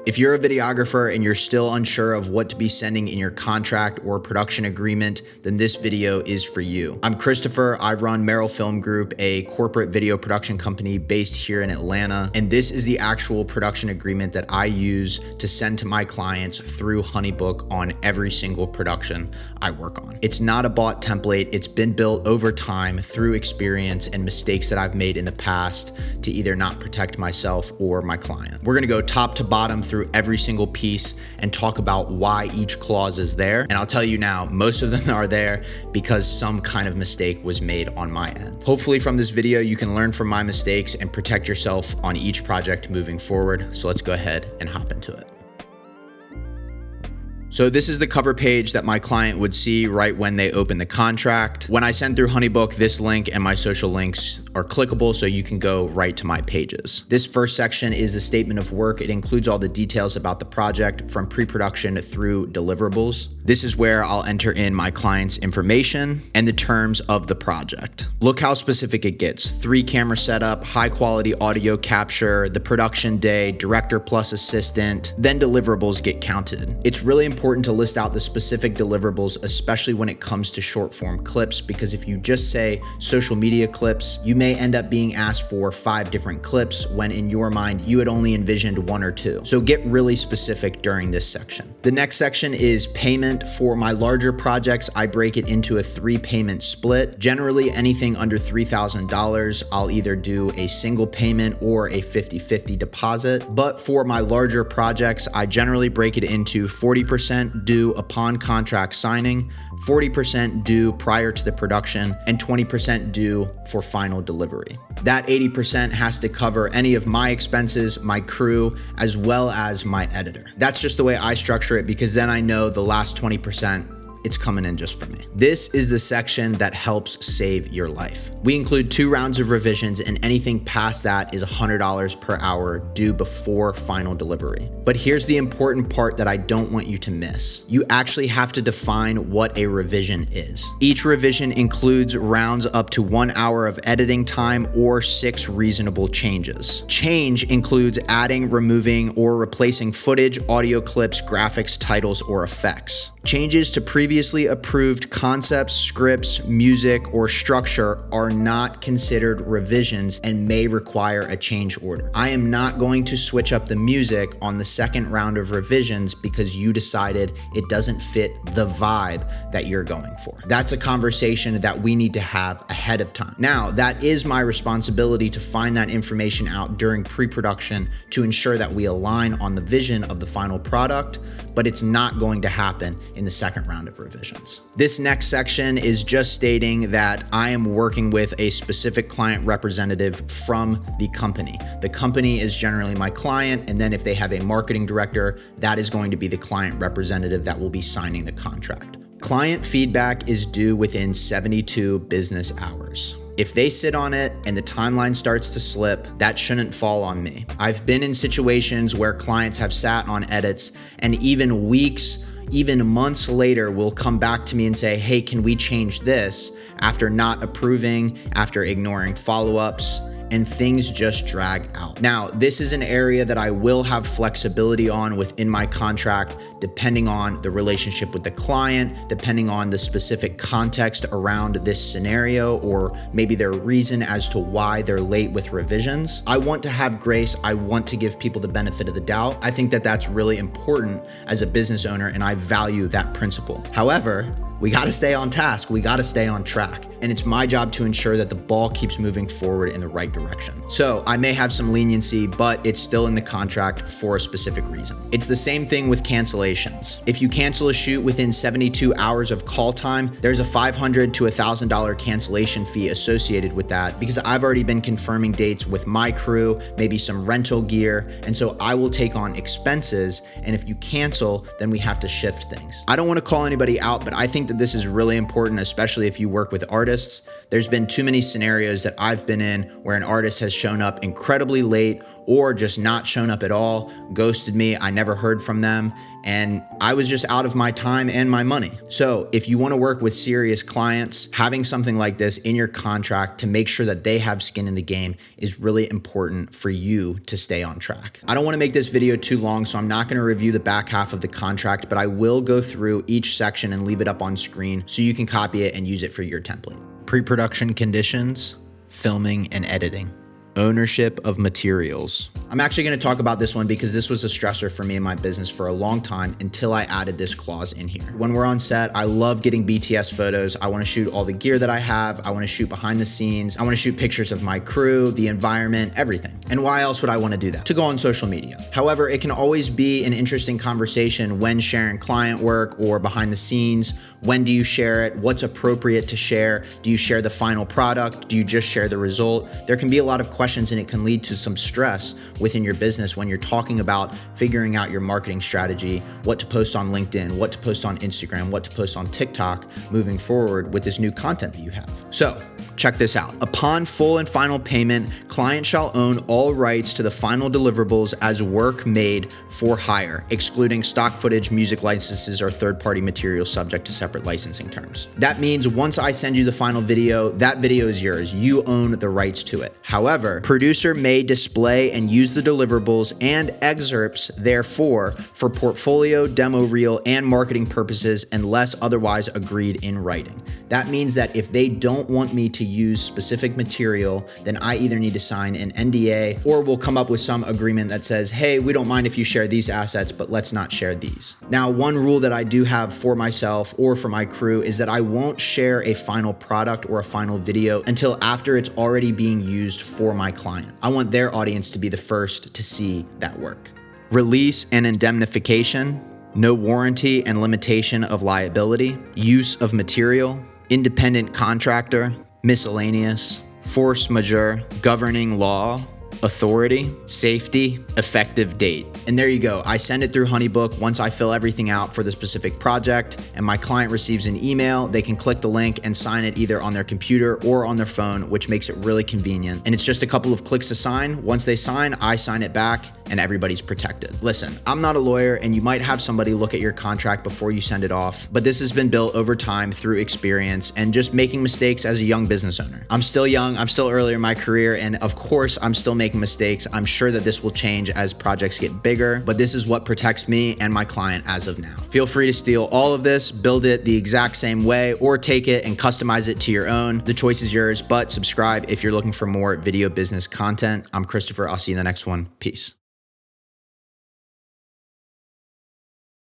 If you're a videographer and you're still unsure of what to be sending in your contract or production agreement, then this video is for you. I'm Christopher. I run Merrill Film Group, a corporate video production company based here in Atlanta. And this is the actual production agreement that I use to send to my clients through HoneyBook on every single production I work on. It's not a bought template. It's been built over time through experience and mistakes that I've made in the past to either not protect myself or my client. We're gonna go top to bottom through every single piece and talk about why each clause is there. And I'll tell you now, most of them are there because some kind of mistake was made on my end. Hopefully from this video, you can learn from my mistakes and protect yourself on each project moving forward. So let's go ahead and hop into it. So this is the cover page that my client would see right when they open the contract. When I send through HoneyBook, this link and my social links are clickable so you can go right to my pages. This first section is the statement of work. It includes all the details about the project from pre-production through deliverables. This is where I'll enter in my client's information and the terms of the project. Look how specific it gets. 3-camera setup, high quality audio capture, the production day, director plus assistant, then deliverables get counted. It's really important to list out the specific deliverables, especially when it comes to short form clips, because if you just say social media clips, you may end up being asked for 5 different clips when in your mind you had only envisioned 1 or 2. So get really specific during this section. The next section is payment. For my larger projects, I break it into a 3-payment split. Generally anything under $3,000, I'll either do a single payment or a 50-50 deposit. But for my larger projects, I generally break it into 40% due upon contract signing, 40% due prior to the production, and 20% due for final delivery. That 80% has to cover any of my expenses, my crew, as well as my editor. That's just the way I structure it because then I know the last 20%, it's coming in just for me. This is the section that helps save your life. We include 2 rounds of revisions and anything past that is $100 per hour due before final delivery. But here's the important part that I don't want you to miss. You actually have to define what a revision is. Each revision includes rounds up to 1 hour of editing time or 6 reasonable changes. Change includes adding, removing, or replacing footage, audio clips, graphics, titles, or effects. Changes to previously approved concepts, scripts, music, or structure are not considered revisions and may require a change order. I am not going to switch up the music on the second round of revisions because you decided it doesn't fit the vibe that you're going for. That's a conversation that we need to have ahead of time. Now, that is my responsibility to find that information out during pre-production to ensure that we align on the vision of the final product, but it's not going to happen in the second round of revisions. This next section is just stating that I am working with a specific client representative from the company. The company is generally my client, and then if they have a marketing director, that is going to be the client representative that will be signing the contract. Client feedback is due within 72 business hours. If they sit on it and the timeline starts to slip, that shouldn't fall on me. I've been in situations where clients have sat on edits and even weeks, even months later will come back to me and say, hey, can we change this, after not approving, after ignoring follow-ups, and things just drag out. Now, this is an area that I will have flexibility on within my contract, depending on the relationship with the client, depending on the specific context around this scenario, or maybe their reason as to why they're late with revisions. I want to have grace. I want to give people the benefit of the doubt. I think that that's really important as a business owner, and I value that principle. However, we got to stay on task. We got to stay on track. And it's my job to ensure that the ball keeps moving forward in the right direction. So I may have some leniency, but it's still in the contract for a specific reason. It's the same thing with cancellations. If you cancel a shoot within 72 hours of call time, there's a $500 to $1,000 cancellation fee associated with that because I've already been confirming dates with my crew, maybe some rental gear. And so I will take on expenses. And if you cancel, then we have to shift things. I don't want to call anybody out, but I think that this is really important, especially if you work with artists. There's been too many scenarios that I've been in where an artist has shown up incredibly late or just not shown up at all, ghosted me, I never heard from them, and I was just out of my time and my money. So if you want to work with serious clients, having something like this in your contract to make sure that they have skin in the game is really important for you to stay on track. I don't want to make this video too long, so I'm not going to review the back half of the contract, but I will go through each section and leave it up on screen so you can copy it and use it for your template. Pre-production conditions, filming and editing. Ownership of materials. I'm actually going to talk about this one because this was a stressor for me in my business for a long time until I added this clause in here. When we're on set, I love getting BTS photos. I want to shoot all the gear that I have. I want to shoot behind the scenes. I want to shoot pictures of my crew, the environment, everything. And why else would I want to do that? To go on social media. However, it can always be an interesting conversation when sharing client work or behind the scenes. When do you share it? What's appropriate to share? Do you share the final product? Do you just share the result? There can be a lot of questions, and it can lead to some stress within your business when you're talking about figuring out your marketing strategy, what to post on LinkedIn, what to post on Instagram, what to post on TikTok moving forward with this new content that you have. So check this out. Upon full and final payment, client shall own all rights to the final deliverables as work made for hire, excluding stock footage, music licenses, or third-party materials subject to separate licensing terms. That means once I send you the final video, that video is yours. You own the rights to it. However, producer may display and use the deliverables and excerpts therefore for portfolio, demo reel, and marketing purposes unless otherwise agreed in writing. That means that if they don't want me to use specific material, then I either need to sign an NDA or we'll come up with some agreement that says, hey, we don't mind if you share these assets, but let's not share these. Now, one rule that I do have for myself or for my crew is that I won't share a final product or a final video until after it's already being used for my client. I want their audience to be the first to see that work. Release and indemnification, no warranty and limitation of liability, use of material, independent contractor, miscellaneous, force majeure, governing law, authority, safety, effective date. And there you go. I send it through HoneyBook once I fill everything out for the specific project, and my client receives an email. They can click the link and sign it either on their computer or on their phone, which makes it really convenient. And it's just a couple of clicks to sign. Once they sign, I sign it back and everybody's protected. Listen, I'm not a lawyer, and you might have somebody look at your contract before you send it off, but this has been built over time through experience and just making mistakes as a young business owner. I'm still young, I'm still early in my career, and of course, I'm still making mistakes. I'm sure that this will change as projects get bigger, but this is what protects me and my client as of now. Feel free to steal all of this, build it the exact same way, or take it and customize it to your own. The choice is yours, but subscribe if you're looking for more video business content. I'm Christopher. I'll see you in the next one. Peace.